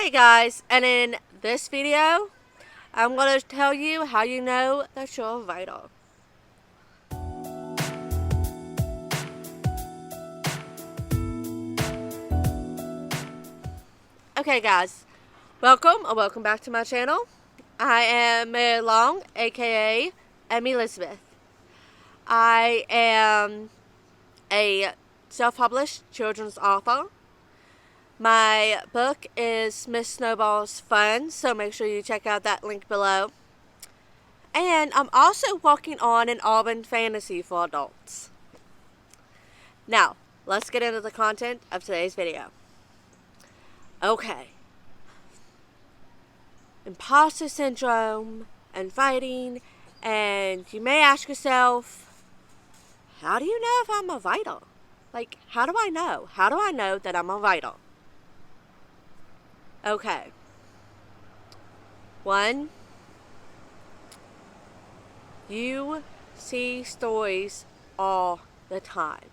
Hey guys, and in this video, I'm going to tell you how you know that you're vital. Okay guys, welcome back to my channel. I am Mary Long, aka M. Elizabeth. I am a self-published children's author. My book is Miss Snowball's Fun, so make sure you check out that link below. And I'm also working on an urban fantasy for adults. Now, let's get into the content of today's video. Okay. Imposter syndrome and fighting, and you may ask yourself, how do you know if I'm a vital? Like, how do I know? How do I know that I'm a vital? Okay. 1, you see stories all the time.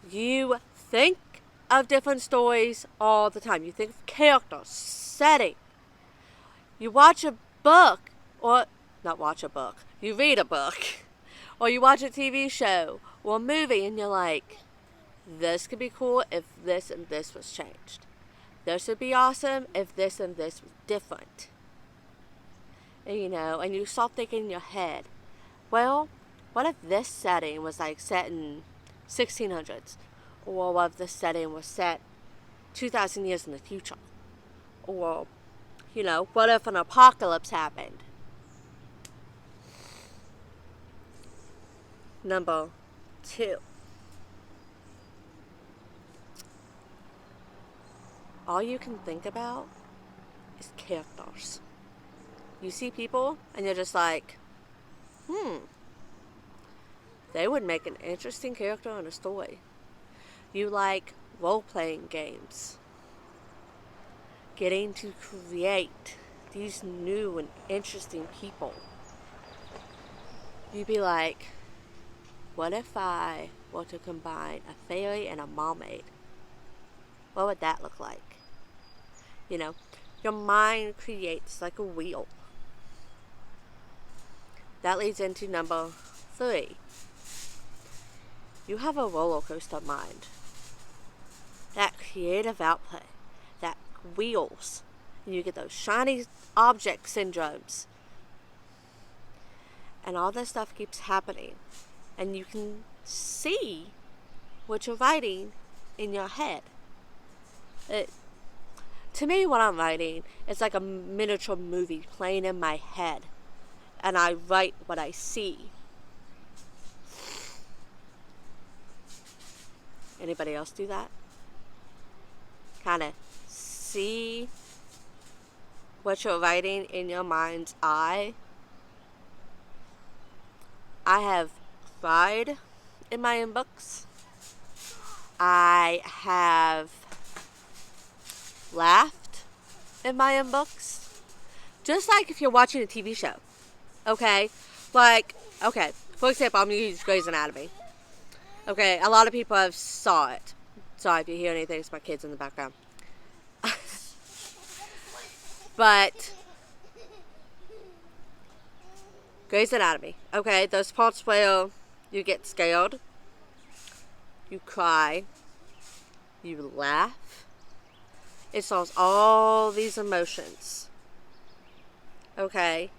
You think of different stories all the time. You think of characters, setting. You watch a book, or not watch a book, you read a book, or you watch a TV show or a movie and you're like, this could be cool if this and this was changed. This would be awesome if this and this was different. And, and you start thinking in your head, well, what if this setting was like set in 1600s? Or what if this setting was set 2,000 years in the future? Or, what if an apocalypse happened? Number 2. All you can think about is characters. You see people and you're just like, they would make an interesting character in a story. You like role-playing games. Getting to create these new and interesting people. You'd be like, what if I were to combine a fairy and a mermaid? What would that look like? Your mind creates like a wheel. That leads into number 3. You have a roller coaster mind. That creative output, that wheels, and you get those shiny object syndromes. And all this stuff keeps happening. And you can see what you're writing in your head. To me, what I'm writing, it's like a miniature movie playing in my head. And I write what I see. Anybody else do that? Kind of see what you're writing in your mind's eye. I have cried in my own books. I have laughed in my own books. Just like if you're watching a TV show. Okay? For example, I'm going to use Grey's Anatomy. Okay, a lot of people have saw it. Sorry if you hear anything, it's my kids in the background. But Grey's Anatomy. Okay, those parts where you get scared, you cry, you laugh. It shows all these emotions. Okay?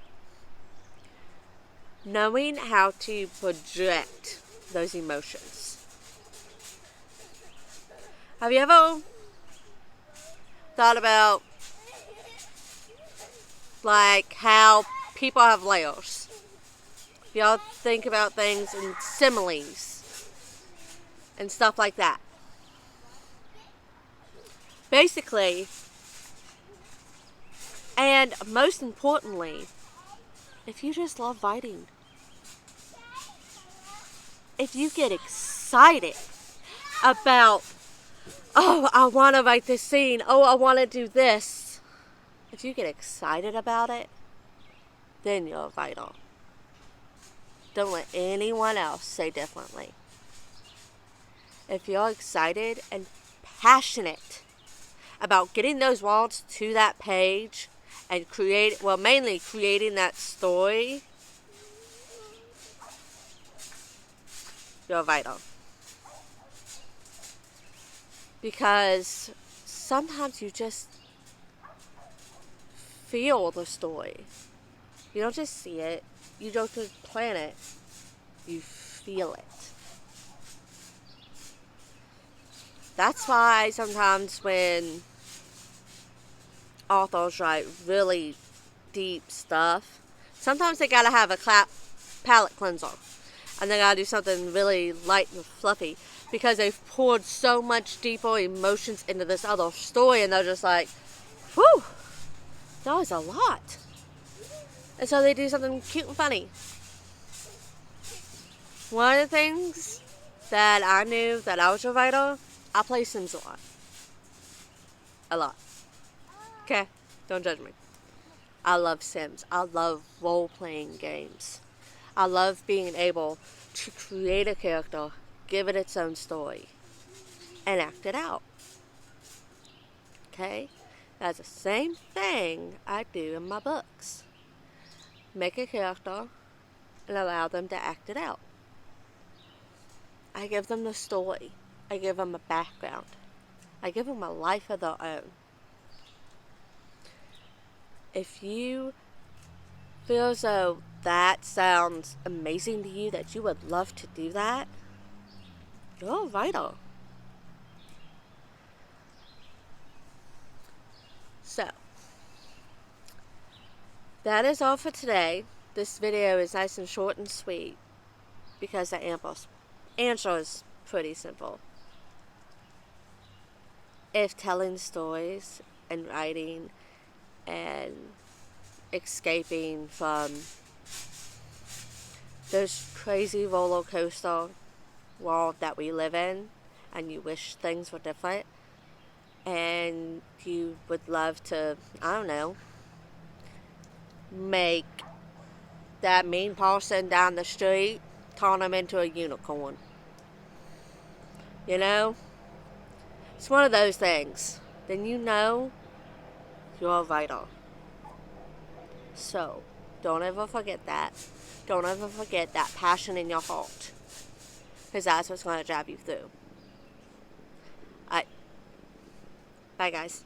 Knowing how to project those emotions. Have you ever thought about like how people have layers? Y'all think about things in similes and stuff like that. Basically, and most importantly, if you just love writing, if you get excited about, oh, I want to write this scene, oh, I want to do this, if you get excited about it, then you're vital. Don't let anyone else say differently. If you're excited and passionate about getting those words to that page and mainly creating that story, you're vital. Because sometimes you just feel the story. You don't just see it. You don't just plan it. You feel it. That's why sometimes when authors write really deep stuff, sometimes they gotta have a palate cleanser. And they gotta do something really light and fluffy. Because they've poured so much deeper emotions into this other story. And they're just like, whew, that was a lot. And so they do something cute and funny. One of the things that I knew that I was a writer, I play Sims a lot. A lot. Okay? Don't judge me. I love Sims. I love role-playing games. I love being able to create a character, give it its own story, and act it out. Okay? That's the same thing I do in my books. Make a character and allow them to act it out. I give them the story. I give them a background. I give them a life of their own. If you feel as though that sounds amazing to you, that you would love to do that, you're a writer. So, that is all for today. This video is nice and short and sweet because the answer is pretty simple. If telling stories and writing and escaping from this crazy roller coaster world that we live in, and you wish things were different, and you would love to, I don't know, make that mean person down the street turn him into a unicorn. You know? It's one of those things. Then you know you're a writer. So, don't ever forget that. Don't ever forget that passion in your heart. Because that's what's going to drive you through. Alright. Bye, guys.